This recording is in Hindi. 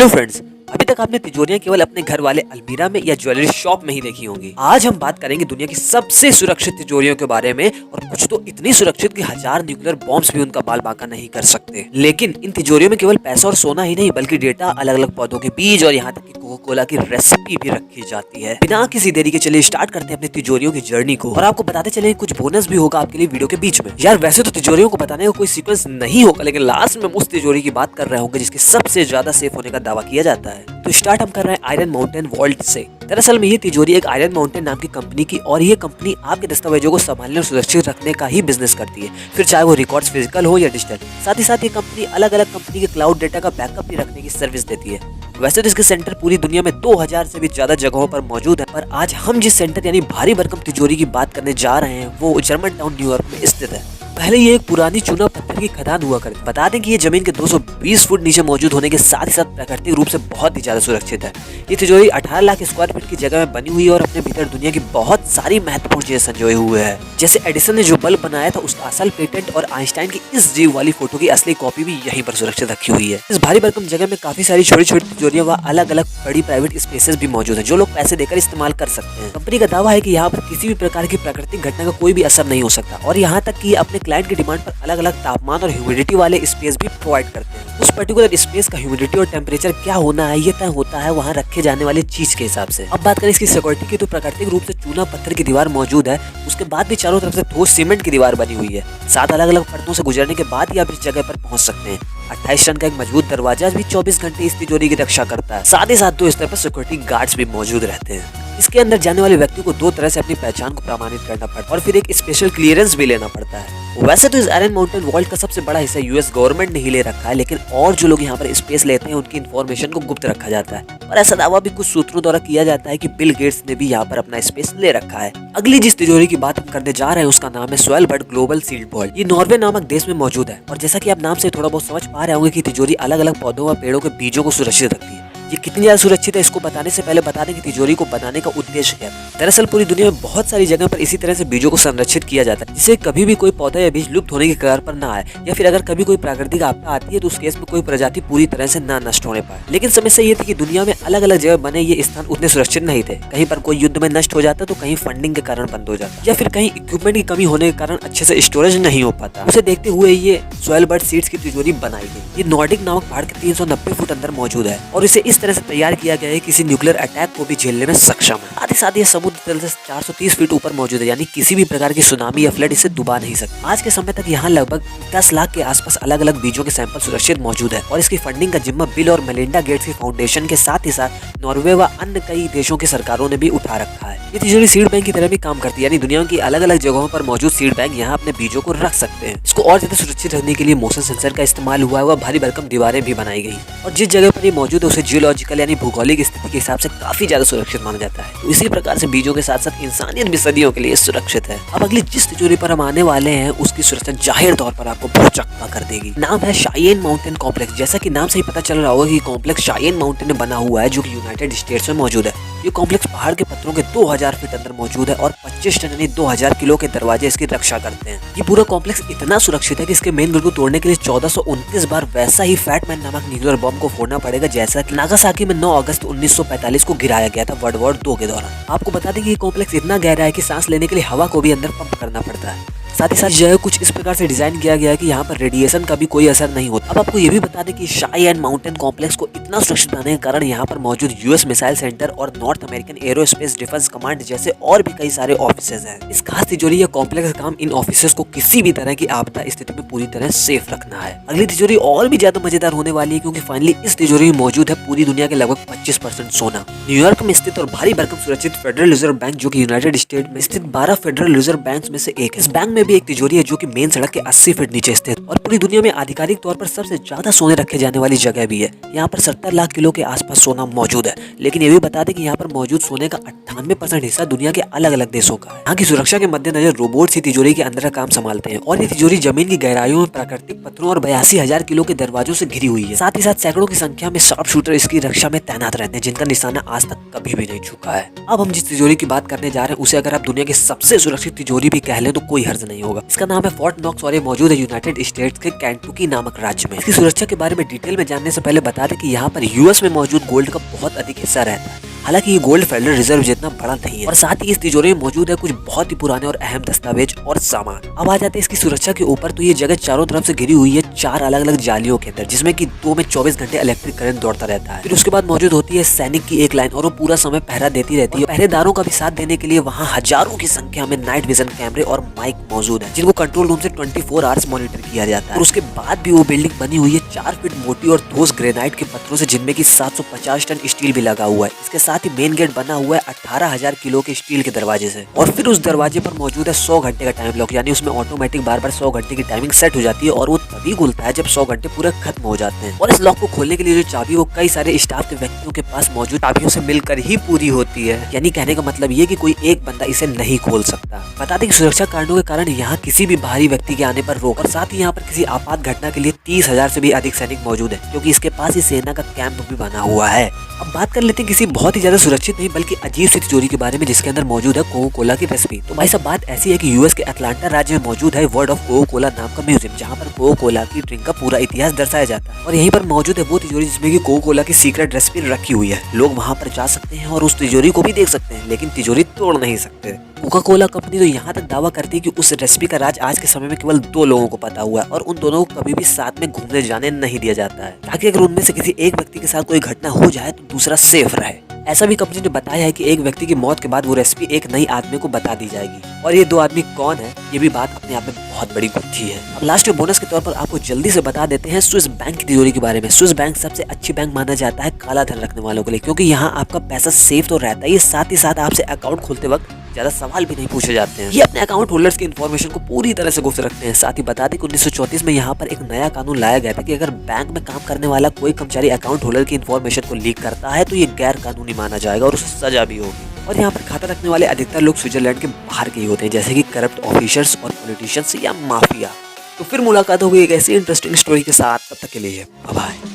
फ्रेंड्स, अभी तक आपने तिजोरियां केवल अपने घर वाले अलमीरा में या ज्वेलरी शॉप में ही देखी होंगी। आज हम बात करेंगे दुनिया की सबसे सुरक्षित तिजोरियों के बारे में, और कुछ तो इतनी सुरक्षित कि 1000 न्यूक्लियर बॉम्ब्स भी उनका बाल बांका नहीं कर सकते। लेकिन इन तिजोरियों में केवल पैसा और सोना ही नहीं बल्कि डेटा, अलग अलग पौधों के बीज और यहाँ तक कि कोका कोला की रेसिपी भी रखी जाती है। बिना किसी देरी के चलिए स्टार्ट करते हैं अपनी तिजोरियों की जर्नी को, और आपको बताते चले कुछ बोनस भी होगा आपके लिए वीडियो के बीच में। यार वैसे तो तिजोरियों को बताने का कोई सीक्वेंस नहीं होगा, लेकिन लास्ट में उस तिजोरी की बात कर रहे होंगे जिसके सबसे ज्यादा सेफ होने का दावा किया जाता है। तो स्टार्ट हम कर रहे हैं आयरन माउंटेन वॉल्ट से। दरअसल में ये तिजोरी एक आयरन माउंटेन नाम की कंपनी की, और ये कंपनी आपके दस्तावेजों को संभालने और सुरक्षित रखने का ही बिजनेस करती है, फिर चाहे वो रिकॉर्ड्स फिजिकल हो या डिजिटल। साथ ही साथ ये कंपनी अलग अलग कंपनी के क्लाउड डेटा का बैकअप भी रखने की सर्विस देती है। वैसे तो इसके सेंटर पूरी दुनिया में 2000 से भी ज्यादा जगहों पर मौजूद है, पर आज हम जिस सेंटर यानी भारी भरकम तिजोरी की बात करने जा रहे हैं वो जर्मन टाउन न्यूयॉर्क में स्थित है। पहले ये एक पुरानी चूना पत्थर की खदान हुआ करती। बता दें कि ये जमीन के 220 फुट नीचे मौजूद होने के साथ ही साथ प्राकृतिक रूप से बहुत ही ज्यादा सुरक्षित है। ये तिजोरी 18 लाख स्क्वायर फीट की जगह में बनी हुई है और अपने भीतर दुनिया की बहुत सारी महत्वपूर्ण चीजें संजोए हुए है। जैसे एडिसन ने जो बल्ब बनाया था उसका असल पेटेंट, और आइंस्टाइन की इस जीव वाली फोटो की असली कॉपी भी यहीं पर सुरक्षित रखी हुई है। इस भारी भरकम जगह में काफी सारी छोटी छोटी तिजोरियां व अलग अलग बड़ी प्राइवेट स्पेसेस भी मौजूद है जो लोग पैसे देकर इस्तेमाल कर सकते हैं। कंपनी का दावा है कि यहाँ पर किसी भी प्रकार की प्राकृतिक घटना का कोई भी असर नहीं हो सकता, और यहाँ तक कि अपने क्लाइंट की डिमांड पर अलग अलग तापमान और ह्यूमिडिटी वाले स्पेस भी प्रोवाइड करते हैं। उस पर्टिकुलर स्पेस का ह्यूमिडिटी और टेम्परेचर क्या होना है ये तय होता है वहाँ रखे जाने वाली चीज के हिसाब से। अब बात करें इसकी सिक्योरिटी की, तो प्राकृतिक रूप से चूना पत्थर की दीवार मौजूद है, उसके बाद भी चारों तरफ से ठोस सीमेंट की दीवार बनी हुई है। 7 अलग अलग परतों से गुजरने के बाद ही आप इस जगह पर पहुंच सकते हैं। 28 टन का एक मजबूत दरवाजा भी 24 घंटे इस तिजोरी की रक्षा करता है। साथ ही साथ तो इस तरह पर सिक्योरिटी गार्ड्स भी मौजूद रहते हैं। इसके अंदर जाने वाले व्यक्ति को 2 तरह से अपनी पहचान को प्रमाणित करना पड़ता है और फिर एक स्पेशल क्लियरेंस भी लेना पड़ता है। वैसे तो इस आयरन माउंटेन वॉल्ट का सबसे बड़ा हिस्सा यूएस गवर्नमेंट ने ही ले रखा है, लेकिन और जो लोग यहाँ पर स्पेस लेते हैं उनकी इन्फॉर्मेशन को गुप्त रखा जाता है, और ऐसा दावा भी कुछ सूत्रों द्वारा किया जाता है कि बिल गेट्स ने भी यहाँ पर अपना स्पेस ले रखा है। अगली जिस तिजोरी की बात हम करने जा रहे हैं उसका नाम है स्वेलबर्ड ग्लोबल सीड वॉल्ट। ये नॉर्वे नामक देश में मौजूद है, और जैसा कि आप नाम से थोड़ा बहुत समझ पा रहे होंगे कि तिजोरी अलग अलग पौधों व पेड़ों के बीजों को सुरक्षित रखती है। ये कितनी ज्यादा सुरक्षित है इसको बताने से पहले बता दें कि तिजोरी को बनाने का उद्देश्य क्या है। दरअसल पूरी दुनिया में बहुत सारी जगह पर इसी तरह से बीजों को संरक्षित किया जाता है, जिससे कभी भी कोई पौधा या बीज लुप्त होने की कगार पर ना आए, या फिर अगर कभी कोई प्राकृतिक आपदा आती है तो उस केस में कोई प्रजाति पूरी तरह से ना नष्ट होने पाए। लेकिन समस्या ये थी कि दुनिया में अलग अलग जगह बने ये स्थान उतने सुरक्षित नहीं थे। कहीं पर कोई युद्ध में नष्ट हो जाता तो कहीं फंडिंग के कारण बंद हो जाता, या फिर कहीं इक्विपमेंट की कमी होने के कारण अच्छे से स्टोरेज नहीं हो पाता। उसे देखते हुए ये स्वेलबर्ड सीड्स की तिजोरी बनाई गई। ये नॉर्डिक नामक पहाड़ के 390 फुट अंदर मौजूद है, और इसे इस तरह से तैयार किया गया है किसी न्यूक्लियर अटैक को भी झेलने में सक्षम है। साथ ही साथ ये समुद्र तल से 430 फीट ऊपर मौजूद है, यानी किसी भी प्रकार की सुनामी या फ्लड इसे डुबा नहीं सकता। आज के समय तक यहाँ लगभग 10 लाख के आसपास अलग अलग बीजों के सैंपल सुरक्षित मौजूद है, और इसकी फंडिंग का जिम्मा बिल और मेलिंडा गेट्स की फाउंडेशन के साथ ही साथ नॉर्वे व अन्य कई देशों के सरकारों ने भी उठा रखा है। ये तिजोरी सीड बैंक की तरह भी काम करती है, यानी दुनिया की अलग अलग जगहों पर मौजूद सीड बैंक यहाँ अपने बीजों को रख सकते हैं। इसको और ज्यादा सुरक्षित रखने के लिए मोशन सेंसर का इस्तेमाल हुआ है व भारी भरकम दीवारें भी बनाई गई, और जिस जगह पर ये मौजूद है उसे जियोलॉजिकल यानी भौगोलिक स्थिति के हिसाब से काफी ज्यादा सुरक्षित माना जाता है। तो इसी प्रकार से बीजों के साथ साथ इंसानियत भी सदियों के लिए सुरक्षित है। अब अगली जिस तिजोरी पर हम आने वाले हैं उसकी सुरक्षा जाहिर तौर पर आपको बहुत चकमा कर देगी। नाम है शायेन माउंटेन कॉम्प्लेक्स। जैसा कि नाम से ही पता चल रहा होगा कि कॉम्प्लेक्स शायेन माउंटेन में बना हुआ है, जो कि यूनाइटेड स्टेट्स में मौजूद है। ये कॉम्प्लेक्स पहाड़ के पत्थरों के 2000 फीट अंदर मौजूद है, और 25 टन यानी 2000 किलो के दरवाजे इसकी रक्षा करते हैं। ये पूरा कॉम्प्लेक्स इतना सुरक्षित है कि इसके मेन गेट को तोड़ने के लिए 1429 बार वैसा ही फैटमैन नामक न्यूक्लियर बम को फोड़ना पड़ेगा, जैसा कि नागासाकी में 9 अगस्त 1945 को गिराया गया था वर्ल्ड वॉर 2 के दौरान। आपको बता दें कि ये कॉम्प्लेक्स इतना गहरा है कि सांस लेने के लिए हवा को भी अंदर पंप करना पड़ता है। साथ ही साथ जगह कुछ इस प्रकार से डिजाइन किया गया है कि यहाँ पर रेडिएशन का भी कोई असर नहीं होता। अब आपको ये भी बता दें कि शायेन माउंटेन कॉम्प्लेक्स को इतना सुरक्षित बनाने के कारण यहाँ पर मौजूद यूएस मिसाइल सेंटर और north American aerospace defence command जैसे और भी कई सारे ऑफिसेज हैं। इस खास तिजोरी या कॉम्प्लेक्स का काम इन ऑफिसेज को किसी भी तरह की आपदा स्थिति में पूरी तरह सेफ रखना है। अगली तिजोरी और भी ज्यादा मजेदार होने वाली है, क्योंकि फाइनली इस तिजोरी में मौजूद है पूरी दुनिया के लगभग 25% सोना। न्यूयॉर्क में स्थित और भारी भरकम सुरक्षित फेडरल रिजर्व बैंक, जो कि यूनाइटेड स्टेट में स्थित 12 फेडरल रिजर्व बैंक में से एक है। इस बैंक में भी एक तिजोरी है जो कि मेन सड़क के 80 फीट नीचे स्थित, और पूरी दुनिया में आधिकारिक तौर पर सबसे ज्यादा सोने रखे जाने वाली जगह भी है। यहाँ पर 70 लाख किलो के आसपास सोना मौजूद है। लेकिन ये भी बता दें कि यहाँ पर मौजूद सोने का 98% हिस्सा दुनिया के अलग अलग देशों का है। यहाँ की सुरक्षा के मद्देनजर रोबोट ही तिजोरी के अंदर का काम संभालते हैं, और ये तिजोरी जमीन की गहराइयों में प्राकृतिक पत्थरों और 82,000 किलो के दरवाजों से घिरी हुई है। साथ ही साथ सैकड़ों की संख्या में शार्प शूटर इसकी रक्षा में तैनात रहते हैं, जिनका निशाना आज तक कभी भी नहीं झुका है। अब हम जिस तिजोरी की बात करने जा रहे हैं उसे अगर आप दुनिया की सबसे सुरक्षित तिजोरी भी कह लें तो कोई हर्ज नहीं होगा। इसका नाम है फोर्ट नॉक्स और ये मौजूद है यूनाइटेड स्टेट्स के केंटुकी नामक राज्य में। इसकी सुरक्षा के बारे में डिटेल में जानने से पहले बता दें कि यहाँ पर यूएस में मौजूद गोल्ड का बहुत अधिक हिस्सा रहता है। हालांकि ये गोल्ड फेडरल रिजर्व जितना बड़ा नहीं है और साथ ही इस तिजोरी में मौजूद है कुछ बहुत ही पुराने और अहम दस्तावेज और सामान। अब आ जाते हैं इसकी सुरक्षा के ऊपर। तो ये जगह चारों तरफ से घिरी हुई है 4 अलग अलग जालियों के अंदर, जिसमें कि 2 में 24 घंटे इलेक्ट्रिक करंट दौड़ता रहता है। फिर उसके बाद मौजूद होती है सैनिक की एक लाइन और वो पूरा समय पहरा देती रहती है। पहरेदारों का भी साथ देने के लिए वहाँ हजारों की संख्या में नाइट विजन कैमरे और माइक मौजूद है, जिनको कंट्रोल रूम से 24 आवर्स मॉनिटर किया जाता है। और उसके बाद भी वो बिल्डिंग बनी हुई है 4 फीट मोटी और ठोस ग्रेनाइट के पत्थरों से, जिनमें की 750 टन स्टील भी लगा हुआ है। इसके साथ ही मेन गेट बना हुआ है 18,000 किलो के स्टील के दरवाजे से। और फिर उस दरवाजे पर मौजूद है 100 घंटे का टाइम लॉक, यानी उसमें ऑटोमेटिक बार बार 100 घंटे की टाइमिंग सेट हो जाती है और वो तभी खुलता है जब 100 घंटे पूरे खत्म हो जाते हैं। और इस लॉक को खोलने के लिए जो चाबी वो कई सारे स्टाफ के व्यक्तियों के पास मौजूद चाबियों से मिलकर ही पूरी होती है। यानी कहने का मतलब ये कि कोई एक बंदा इसे नहीं खोल सकता। बता दें कि सुरक्षा कारणों के कारण यहाँ किसी भी बाहरी व्यक्ति के आने पर रोक, और साथ ही यहाँ पर किसी आपात घटना के लिए 30,000 से भी अधिक सैनिक मौजूद है, क्योंकि इसके पास ही सेना का कैंप भी बना हुआ है। अब बात कर लेते हैं किसी बहुत ही ज्यादा सुरक्षित नहीं बल्कि अजीब सी तिजोरी के बारे में, जिसके अंदर मौजूद है कोको कोला की रेसिपी। तो भाई साहब बात ऐसी है कि यूएस के अटलांटा राज्य में मौजूद है वर्ल्ड ऑफ कोको कोला नाम का म्यूजियम, जहाँ पर कोको कोला की ड्रिंक का पूरा इतिहास दर्शाया जाता है। और यहीं पर मौजूद है वो तिजोरी जिसमें कि कोको कोला की सीक्रेट रेसिपी रखी हुई है। लोग वहाँ पर जा सकते हैं और उस तिजोरी को भी देख सकते हैं, लेकिन तिजोरी तोड़ नहीं सकते। कोका कोला कंपनी तो यहाँ तक दावा करती है कि उस रेसिपी का राज आज के समय में केवल 2 लोगों को पता हुआ है, और उन दोनों को कभी भी साथ में घूमने जाने नहीं दिया जाता है, ताकि अगर उनमें से किसी एक व्यक्ति के साथ कोई घटना हो जाए तो दूसरा सेफ रहे। ऐसा भी कंपनी ने बताया है कि एक व्यक्ति की मौत के बाद वो रेसिपी एक नई आदमी को बता दी जाएगी, और ये 2 आदमी कौन है ये भी बात अपने आप में बहुत बड़ी गुत्थी है। अब लास्ट में बोनस के तौर पर आपको जल्दी से बता देते हैं स्विस बैंक की तिजोरी के बारे में। स्विस बैंक सबसे अच्छी बैंक माना जाता है काला धन रखने वालों के लिए, क्योंकि यहाँ आपका पैसा सेफ तो रहता है, साथ ही साथ आपसे अकाउंट खोलते वक्त ज्यादा सवाल भी नहीं पूछे जाते हैं। ये अपने अकाउंट होल्डर्स की इन्फॉर्मेशन को पूरी तरह से गुप्त रखते हैं। साथ ही बता दें कि 1934 में यहाँ पर एक नया कानून लाया गया था कि अगर बैंक में काम करने वाला कोई कर्मचारी अकाउंट होल्डर की इन्फॉर्मेशन को लीक करता है तो ये गैर कानूनी माना जाएगा और उसे सजा भी होगी। और यहाँ पर खाता रखने वाले अधिकतर लोग स्विट्जरलैंड के बाहर के ही होते हैं, जैसे कि करप्ट ऑफिसर्स और पॉलिटिशियंस या माफिया। तो फिर मुलाकात होगी एक ऐसी इंटरेस्टिंग स्टोरी के साथ, तब तक के लिए बाय बाय।